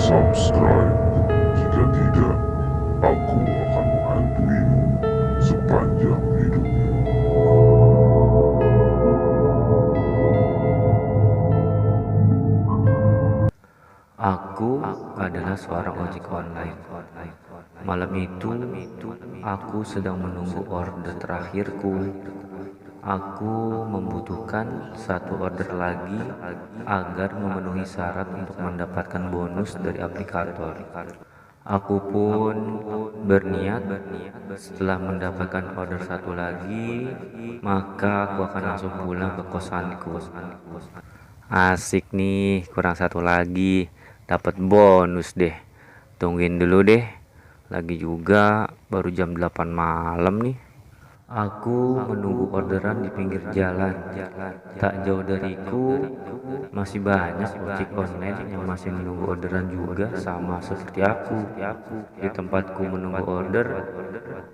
subscribe. Jika tidak, aku akan menghantuimu sepanjang hidupmu. Aku adalah seorang ojek online. Malam itu, aku sedang menunggu order terakhirku. Aku membutuhkan satu order lagi agar memenuhi syarat untuk mendapatkan bonus dari aplikator. Aku pun berniat setelah mendapatkan order satu lagi, maka aku akan langsung pulang ke kosanku. Asik nih, kurang satu lagi. Dapat bonus deh. Tungguin dulu deh. Lagi juga baru jam 8 malam nih. Aku menunggu orderan di pinggir jalan. Tak jauh dariku masih banyak ojek online yang masih menunggu orderan juga sama seperti aku. Di tempatku menunggu order,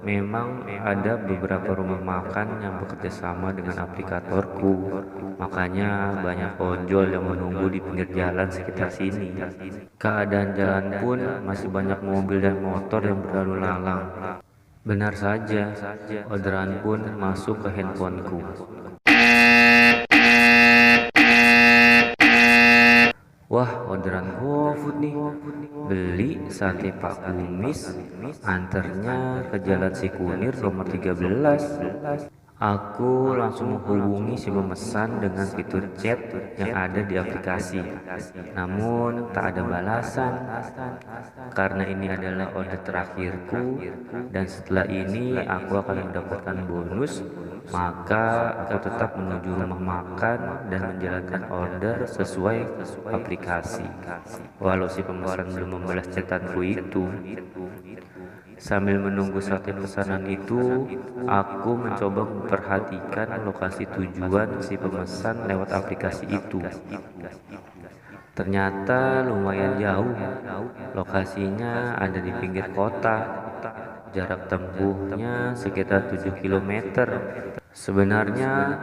memang ada beberapa rumah makan yang bekerja sama dengan aplikatorku. Makanya banyak ojol yang menunggu di pinggir jalan sekitar sini. Keadaan jalan pun masih banyak mobil dan motor yang berlalu lalang. Benar saja, orderan pun masuk ke handphoneku. Wah, orderan GoFood nih. Beli sate Pak Kumis, antarnya ke Jalan Sikunir nomor 13. Aku langsung menghubungi si pemesan dengan fitur chat yang ada di aplikasi. Namun tak ada balasan. Karena ini adalah order terakhirku dan setelah ini aku akan mendapatkan bonus, maka aku tetap menuju rumah makan dan menjalankan order sesuai aplikasi. Walau si pemesan belum membalas chatanku itu. Sambil menunggu sate pesanan itu, aku mencoba memperhatikan lokasi tujuan si pemesan lewat aplikasi itu. Ternyata lumayan jauh. Lokasinya ada di pinggir kota. Jarak tempuhnya sekitar 7 kilometer. Sebenarnya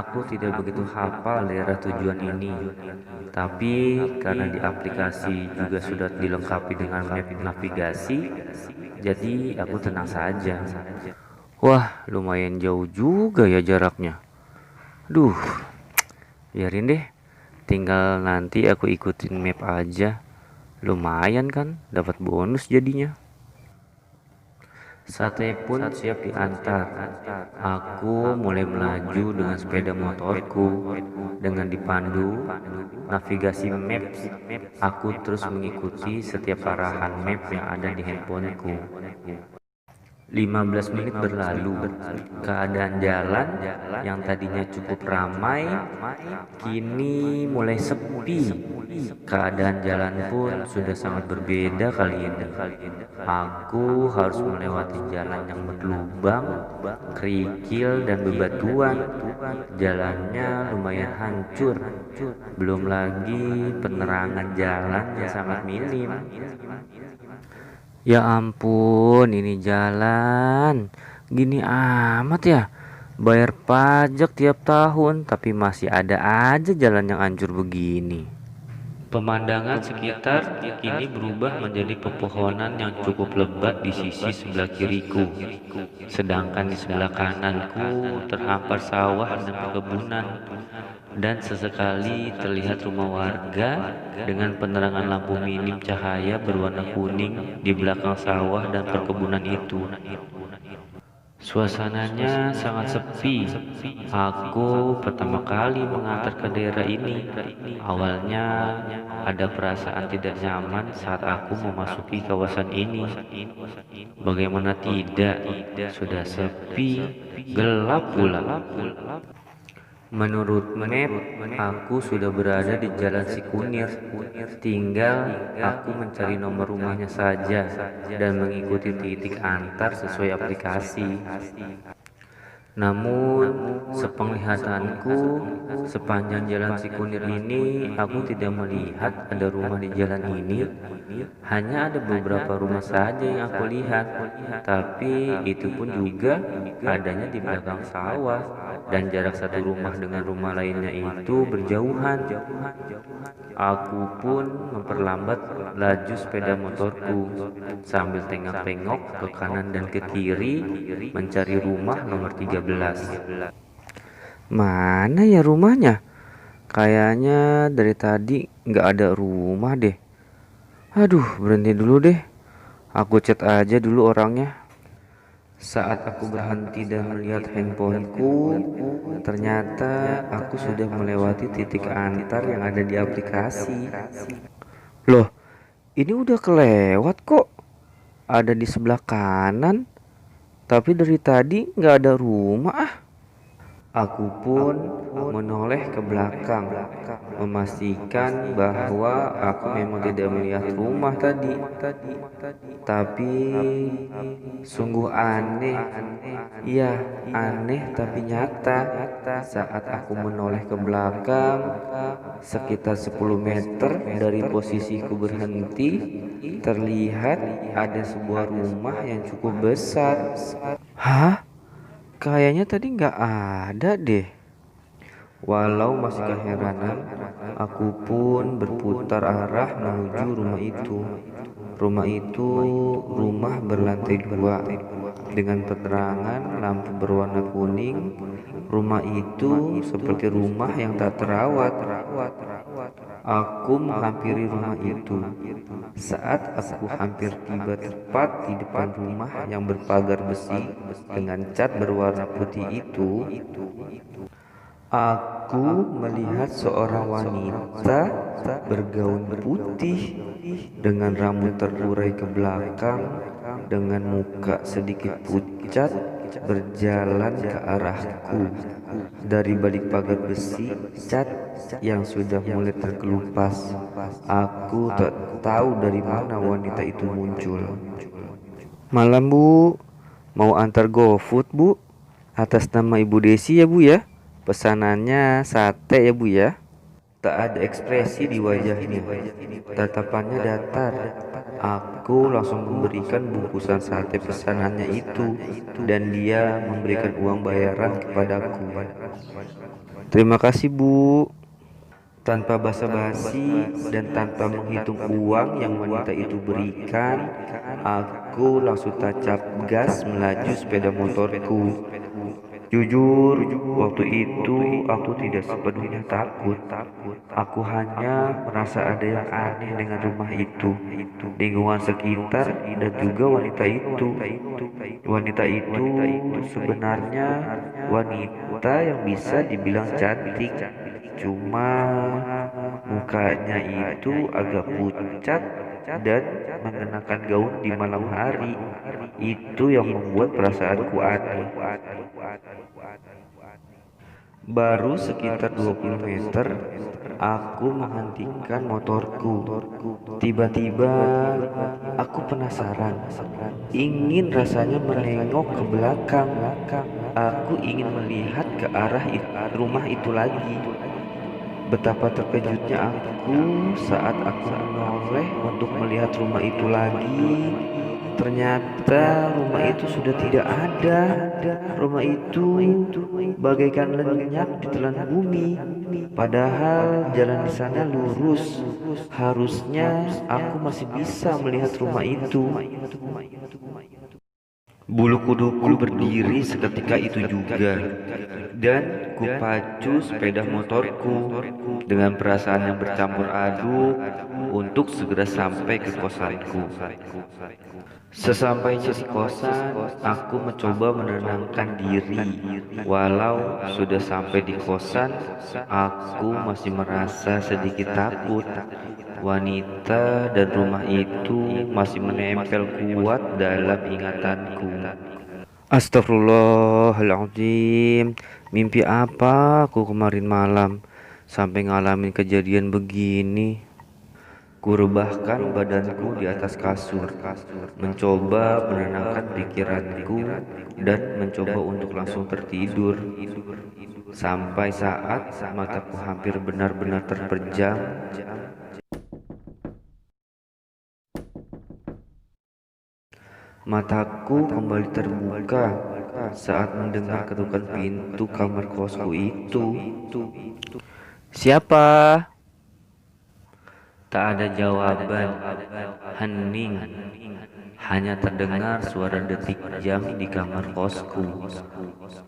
aku tidak begitu hafal daerah tujuan ini, tapi karena di aplikasi juga sudah dilengkapi dengan map navigasi, jadi aku tenang saja. Wah, lumayan jauh juga ya jaraknya. Duh, biarin deh. Tinggal nanti aku ikutin map aja. Lumayan kan, dapat bonus jadinya. Sate pun siap diantar. Aku mulai melaju dengan sepeda motorku. Dengan dipandu navigasi Maps, aku terus mengikuti setiap arahan map yang ada di handphoneku. 15 menit berlalu, keadaan jalan yang tadinya cukup ramai kini mulai sepi. Keadaan jalan pun sudah sangat berbeda kali ini. Aku harus melewati jalan yang berlubang, kerikil dan bebatuan. Jalannya lumayan hancur, belum lagi penerangan jalan yang sangat minim. Ya ampun, ini jalan gini amat ya. Bayar pajak tiap tahun, tapi masih ada aja jalan yang hancur begini. Pemandangan sekitar kini berubah menjadi pepohonan yang cukup lebat di sisi sebelah kiriku. Sedangkan di sebelah kananku terhampar sawah dan perkebunan. Dan sesekali terlihat rumah warga dengan penerangan lampu minim cahaya berwarna kuning di belakang sawah dan perkebunan itu. Suasananya sangat sepi. Aku pertama kali mengantar ke daerah ini. Awalnya ada perasaan tidak nyaman saat aku memasuki kawasan ini. Bagaimana tidak, sudah sepi, gelap pula. Menurut map, aku sudah berada di Jalan Sikunir. Tinggal aku mencari nomor rumahnya saja dan mengikuti titik antar sesuai aplikasi. Namun, sepenglihatanku, sepanjang Jalan Sikunir ini, aku tidak melihat ada rumah di jalan ini. Hanya ada beberapa rumah saja yang aku lihat, tapi itu pun juga adanya di belakang sawah, dan jarak satu rumah dengan rumah lainnya itu berjauhan. Aku pun memperlambat laju sepeda motorku sambil tengok-tengok ke kanan dan ke kiri mencari rumah nomor 13. Mana ya rumahnya? Kayaknya dari tadi nggak ada rumah deh. Aduh, berhenti dulu deh. Aku chat aja dulu orangnya. Saat aku berhenti dan melihat handphoneku, ternyata aku sudah melewati titik antar yang ada di aplikasi. Loh, ini udah kelewat kok. Ada di sebelah kanan, tapi dari tadi nggak ada rumah ah. Aku pun menoleh ke belakang, memastikan bahwa aku memang tidak melihat rumah tadi. Tapi sungguh aneh, iya aneh tapi nyata. Saat aku menoleh ke belakang, sekitar 10 meter dari posisiku berhenti, terlihat ada sebuah rumah yang cukup besar. Hah? Kayaknya tadi nggak ada deh. Walau masih keheranan, aku pun berputar arah menuju rumah itu. Rumah itu rumah berlantai 2 dengan penerangan lampu berwarna kuning. Rumah itu seperti rumah yang tak terawat. Aku menghampiri rumah itu. Saat aku hampir tiba tepat di depan rumah yang berpagar besi dengan cat berwarna putih itu, aku melihat seorang wanita bergaun putih dengan rambut terurai ke belakang, dengan muka sedikit pucat, berjalan ke arahku. Dari balik pagar besi cat yang sudah mulai terkelupas, aku tak tahu dari mana wanita itu muncul. Malam Bu, mau antar GoFood Bu? Atas nama Ibu Desi ya Bu ya? Pesanannya sate ya Bu ya? Tak ada ekspresi di wajahnya, tatapannya datar. Aku langsung memberikan bungkusan sate pesanannya itu, dan dia memberikan uang bayaran kepadaku. Terima kasih Bu. Tanpa basa-basi dan tanpa menghitung uang yang wanita itu berikan, aku langsung tancap gas melaju sepeda motorku. Jujur, waktu itu aku tidak sepenuhnya takut. Aku hanya merasa ada yang aneh dengan rumah itu, lingkungan sekitar, dan juga wanita itu. Wanita itu sebenarnya wanita yang bisa dibilang cantik, cuma mukanya itu agak pucat dan mengenakan gaun di malam hari. Itu yang membuat perasaanku aneh. Baru sekitar 20 meter, aku menghentikan motorku. Tiba-tiba, aku penasaran. Ingin rasanya menengok ke belakang. Aku ingin melihat ke arah rumah itu lagi. Betapa terkejutnya aku saat aku menoleh untuk melihat rumah itu lagi. Ternyata rumah itu sudah tidak ada. Rumah itu bagaikan lenyap di telan bumi. Padahal jalan di sana lurus. Harusnya aku masih bisa melihat rumah itu. Bulu kuduku berdiri seketika itu juga, dan kupacu sepeda motorku dengan perasaan yang bercampur aduk untuk segera sampai ke kosanku. Sesampainya di kosan, aku mencoba menenangkan diri. Walau sudah sampai di kosan, aku masih merasa sedikit takut. Wanita dan rumah itu masih menempel kuat dalam ingatanku. Astagfirullahaladzim, mimpi apa aku kemarin malam sampai ngalamin kejadian begini? Kurebahkan badanku di atas kasur, mencoba menenangkan pikiranku dan mencoba untuk langsung tertidur. Sampai saat mataku hampir benar-benar terpejam, mataku kembali terbuka saat mendengar ketukan pintu kamar kosku itu. Siapa? Tak ada jawaban, hening. Hanya terdengar suara detik jam di kamar kosku.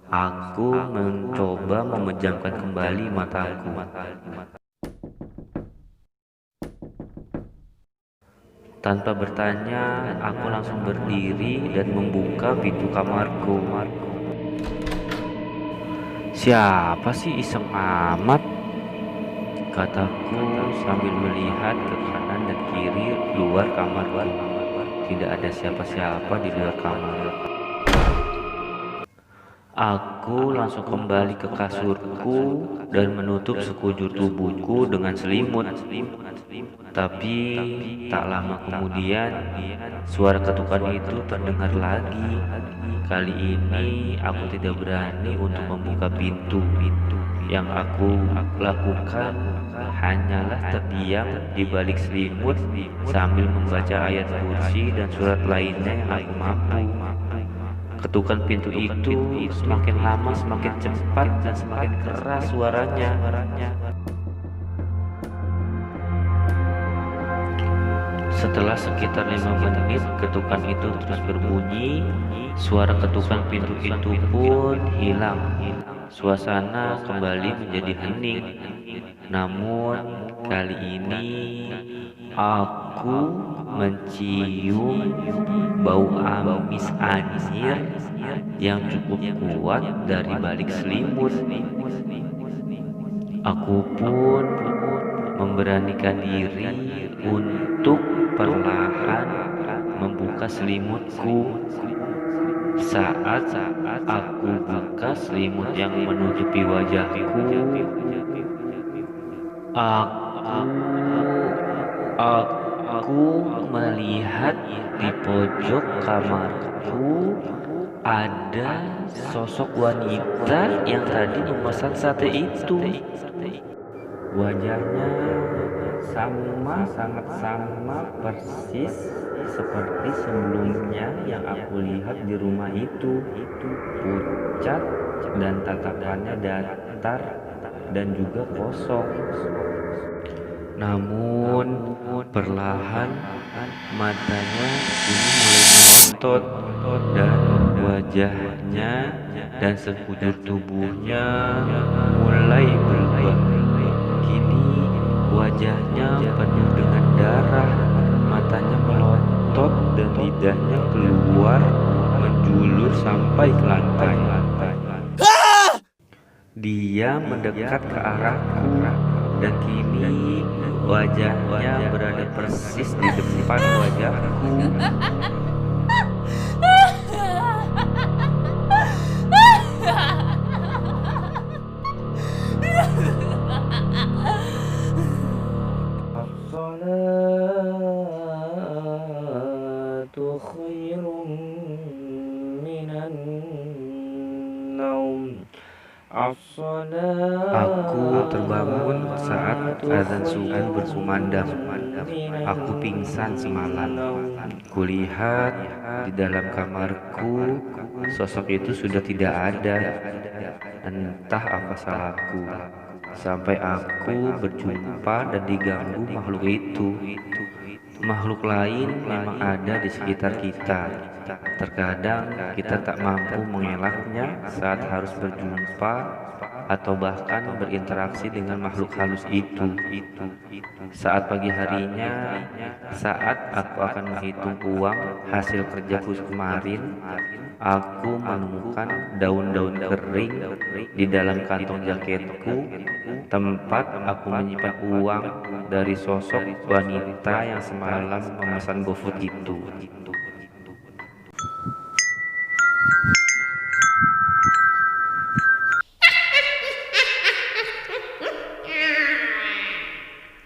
Aku mencoba memejamkan kembali mataku. Tanpa bertanya, aku langsung berdiri dan membuka pintu kamarku. "Siapa sih iseng amat?" kataku sambil melihat ke kanan dan kiri luar kamar. Tidak ada siapa-siapa di luar kamar. Aku langsung kembali ke kasurku dan menutup sekujur tubuhku dengan selimut. Tapi tak lama kemudian, suara ketukan itu terdengar lagi. Kali ini aku tidak berani untuk membuka pintu. Yang aku lakukan hanyalah terdiam di balik selimut sambil membaca ayat kursi dan surat lainnya yang aku mampu. Ketukan pintu itu semakin lama semakin cepat dan semakin keras suaranya. Setelah sekitar 5 menit ketukan itu terus berbunyi, suara ketukan pintu itu pun hilang. Suasana kembali menjadi hening. Namun kali ini aku mencium bau amis anjir yang cukup kuat dari balik selimut. Aku pun memberanikan diri untuk perlahan membuka selimutku. Saat aku buka selimut yang menutupi wajahku, aku melihat di pojok kamarku ada sosok wanita yang tadi memesan sate itu. Wajahnya sangat sama persis seperti sebelumnya yang aku lihat di rumah itu. Pucat dan tatapannya datar dan juga kosong. Namun perlahan matanya ini mulai melotot dan wajahnya dan sekujur tubuhnya mulai berubah. Kini wajahnya penuh dengan darah, matanya melotot dan lidahnya keluar menjulur sampai ke lantai. Dia mendekat ke arahku dan kini wajahnya berada persis di depan wajahku. As-salatu khairum minan naum. Aku terbangun saat azan subuh berkumandang. Aku pingsan semalam. Kulihat di dalam kamarku, sosok itu sudah tidak ada. Entah apa salahku, sampai aku berjumpa dan diganggu makhluk itu. Makhluk lain memang ada di sekitar kita. Terkadang kita tak mampu mengelaknya saat harus berjumpa atau bahkan berinteraksi dengan makhluk halus itu. Saat pagi harinya, saat aku akan menghitung uang hasil kerjaku kemarin, aku menemukan daun-daun kering di dalam kantong jaketku, tempat aku menyimpan uang dari sosok wanita yang semalam memesan GoFood itu.